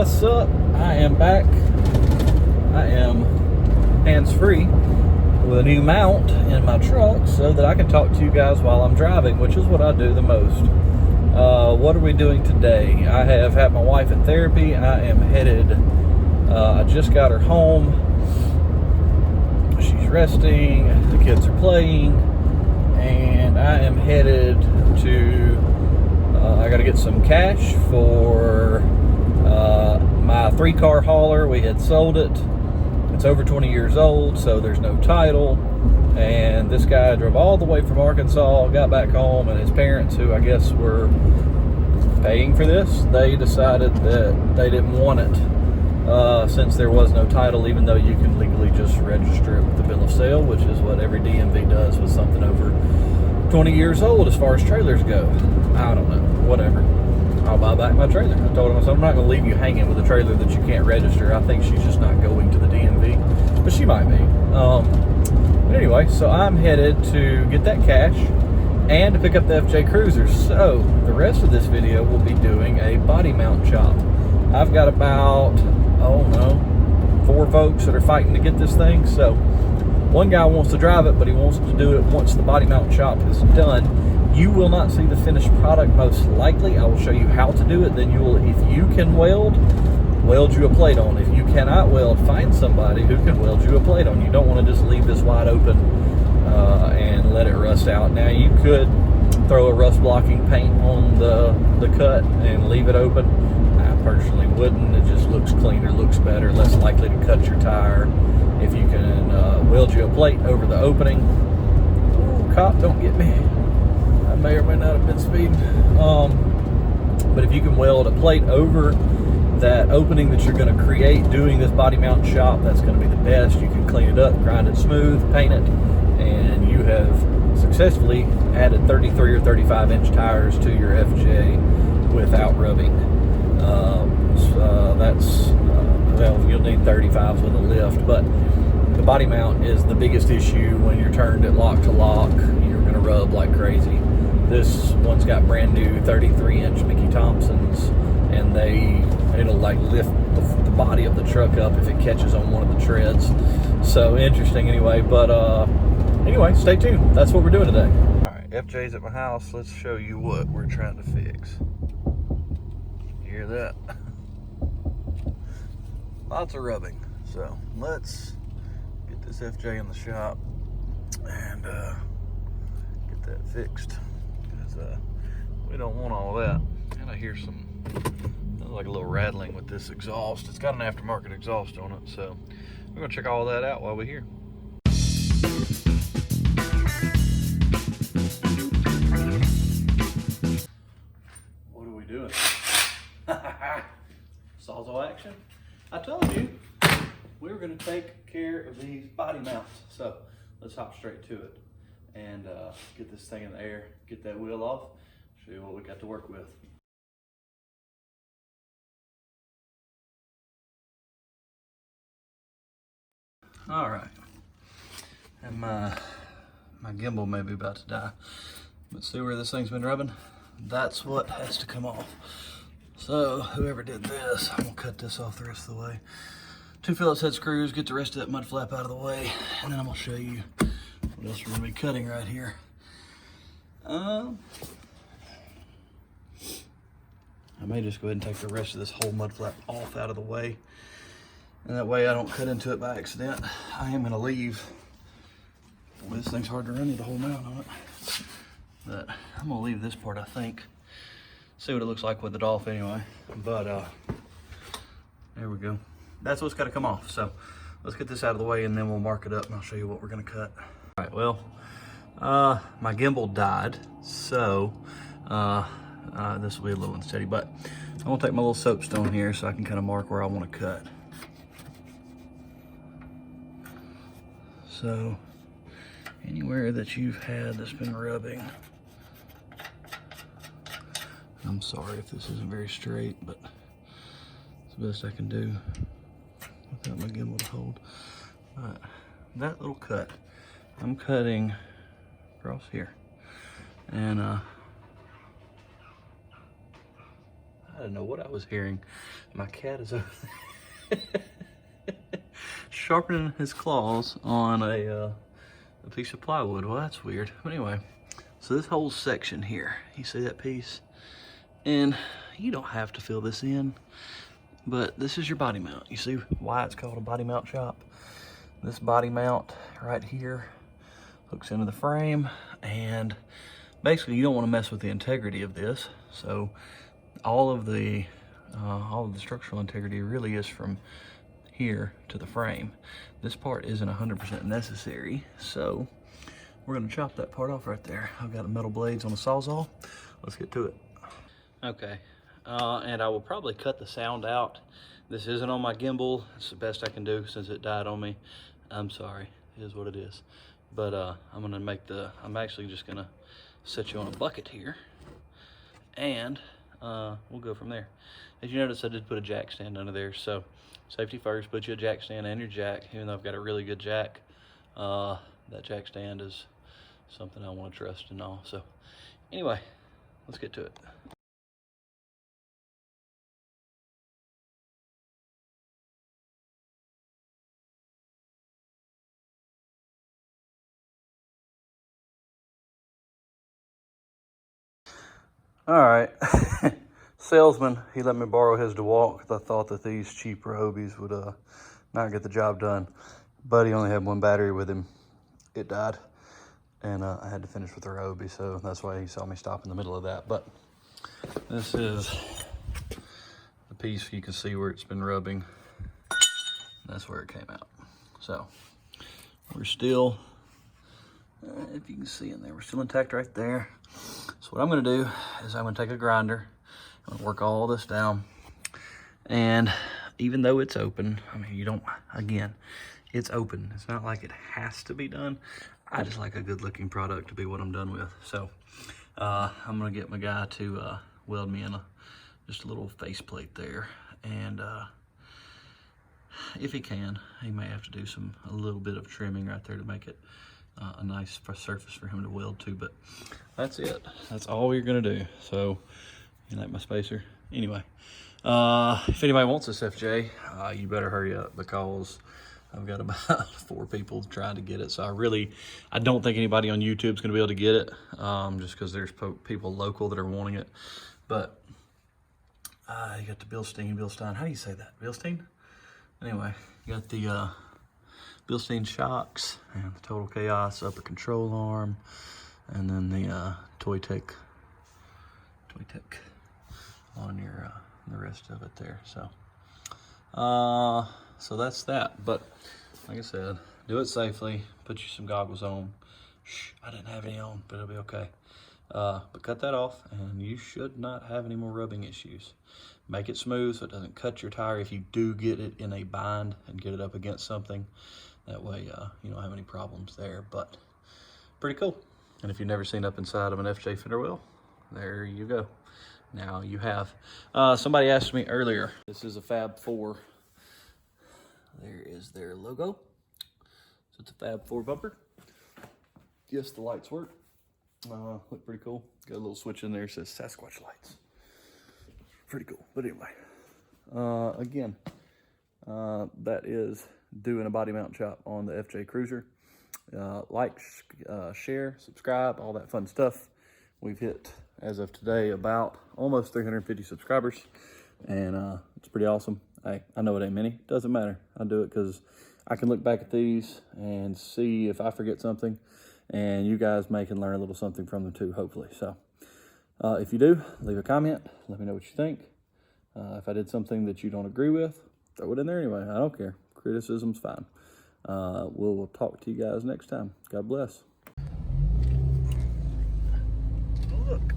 What's up? I am back. I am hands-free with a new mount in my truck so that I can talk to you guys while I'm driving, which is what I do the most. What are we doing today? I have had my wife in therapy. I am headed, I just got her home. She's resting, the kids are playing, and I am headed to, I got to get some cash for my 3-car hauler. We had sold it. It's over 20 years old, so there's no title. And this guy drove all the way from Arkansas, got back home, and his parents, who I guess were paying for this, they decided that they didn't want it since there was no title, even though you can legally just register it with the bill of sale, which is what every DMV does with something over 20 years old as far as trailers go. I don't know, whatever. I'll buy back my trailer. I told him, I said, I'm not going to leave you hanging with a trailer that you can't register. I think she's just not going to the DMV, but she might be. But anyway, so I'm headed to get that cash and to pick up the FJ Cruiser. So the rest of this video will be doing a body mount chop. I've got about, 4 folks that are fighting to get this thing. So one guy wants to drive it, but he wants to do it once the body mount chop is done. You will not see the finished product most likely. I will show you how to do it. Then you will, if you can weld you a plate on. If you cannot weld, find somebody who can weld you a plate on. You don't want to just leave this wide open and let it rust out. Now you could throw a rust blocking paint on the cut and leave it open. I personally wouldn't. It just looks cleaner, looks better, less likely to cut your tire. If you can weld you a plate over the opening. Ooh, cop, don't get me. I may or may not have been speeding. But if you can weld a plate over that opening that you're going to create doing this body mount chop, that's going to be the best. You can clean it up, grind it smooth, paint it, and you have successfully added 33 or 35 inch tires to your FJ without rubbing. Well, you'll need 35s with a lift, but the body mount is the biggest issue. When you're turned at lock to lock, you're going to rub like crazy. This one's got brand new 33 inch Mickey Thompsons, and it'll like lift the body of the truck up if it catches on one of the treads. So interesting anyway, but anyway, stay tuned. That's what we're doing today. All right, FJ's at my house. Let's show you what we're trying to fix. You hear that? Lots of rubbing. So let's get this FJ in the shop and get that fixed, because we don't want all that. And I hear like a little rattling with this exhaust. It's got an aftermarket exhaust on it, so we're gonna check all that out while we're here. What are we doing? Sawzall action. I told you we were gonna take care of these body mounts, so let's hop straight to it and get this thing in the air, get that wheel off, show you what we got to work with. All right, and my gimbal may be about to die, but see where this thing's been rubbing? That's what has to come off. So whoever did this, I'm gonna cut this off the rest of the way. 2 Phillips head screws, get the rest of that mud flap out of the way, and then I'm gonna show you what else we're gonna be cutting right here. I may just go ahead and take the rest of this whole mud flap off out of the way, and that way I don't cut into it by accident. I am gonna leave, boy, this thing's hard to run, need a whole mount on it, but I'm gonna leave this part, I think. See what it looks like with it off anyway, but there we go. That's what's got to come off. So let's get this out of the way and then we'll mark it up and I'll show you what we're going to cut. All right, well, my gimbal died, so this will be a little unsteady, but I'm gonna take my little soapstone here so I can kind of mark where I want to cut. So anywhere that you've had that's been rubbing, I'm sorry if this isn't very straight, but it's the best I can do without my gimbal to hold. But that little cut, I'm cutting across here. And I don't know what I was hearing. My cat is over there sharpening his claws on a piece of plywood. Well, that's weird. But anyway, so this whole section here, you see that piece? And you don't have to fill this in, but this is your body mount. You see why it's called a body mount shop? This body mount right here hooks into the frame, and basically you don't want to mess with the integrity of this. So all of the structural integrity really is from here to the frame. This part isn't 100% necessary, so we're going to chop that part off right there. I've got the metal blades on the Sawzall. Let's get to it. Okay, and I will probably cut the sound out. This isn't on my gimbal. It's the best I can do since it died on me. I'm sorry, it is what it is. But I'm actually just gonna set you on a bucket here, and we'll go from there. As you notice, I did put a jack stand under there, so safety first, put you a jack stand and your jack. Even though I've got a really good jack, that jack stand is something I want to trust and all. So anyway, let's get to it. All right, salesman, he let me borrow his DeWalt because I thought that these cheap Rohobies would not get the job done. But he only had one battery with him. It died, and I had to finish with the Ryobi, so that's why he saw me stop in the middle of that. But this is the piece you can see where it's been rubbing. That's where it came out. So we're still, if you can see in there, we're still intact right there. So what I'm gonna do is I'm gonna take a grinder, I'm gonna work all this down, and even though it's open, I mean, you don't, again, it's open. It's not like it has to be done. I just like a good looking product to be what I'm done with. So I'm gonna get my guy to weld me in just a little faceplate there, and if he can, he may have to do a little bit of trimming right there to make it a nice surface for him to weld to, but that's it. That's all you're gonna do. So, you like my spacer? Anyway, if anybody wants this FJ, you better hurry up, because I've got about 4 people trying to get it. So I don't think anybody on YouTube is gonna be able to get it, just because there's people local that are wanting it. But you got the Bilstein, how do you say that? Bilstein? Anyway, you got the Bilstein shocks and the Total Chaos upper control arm, and then the Toytech on your the rest of it there. So so that's that. But like I said, do it safely. Put you some goggles on. Shh, I didn't have any on, but it'll be okay. But cut that off, and you should not have any more rubbing issues. Make it smooth so it doesn't cut your tire if you do get it in a bind and get it up against something. That way you don't have any problems there. But pretty cool. And if you've never seen up inside of an FJ fender well, there you go. Now you have. Somebody asked me earlier, this is a Fab 4. There is their logo. So it's a Fab 4 bumper. Yes, the lights work. Look pretty cool. Got a little switch in there that says Sasquatch lights. Pretty cool. But anyway, again, that is doing a body mount shop on the FJ Cruiser. Like, share, subscribe, all that fun stuff. We've hit, as of today, about almost 350 subscribers, and it's pretty awesome. I know it ain't many, doesn't matter. I do it because I can look back at these and see if I forget something, and you guys may can learn a little something from them too, hopefully. So if you do, leave a comment, let me know what you think. If I did something that you don't agree with, throw it in there anyway. I don't care. Criticism's fine. We'll talk to you guys next time. God bless. Look.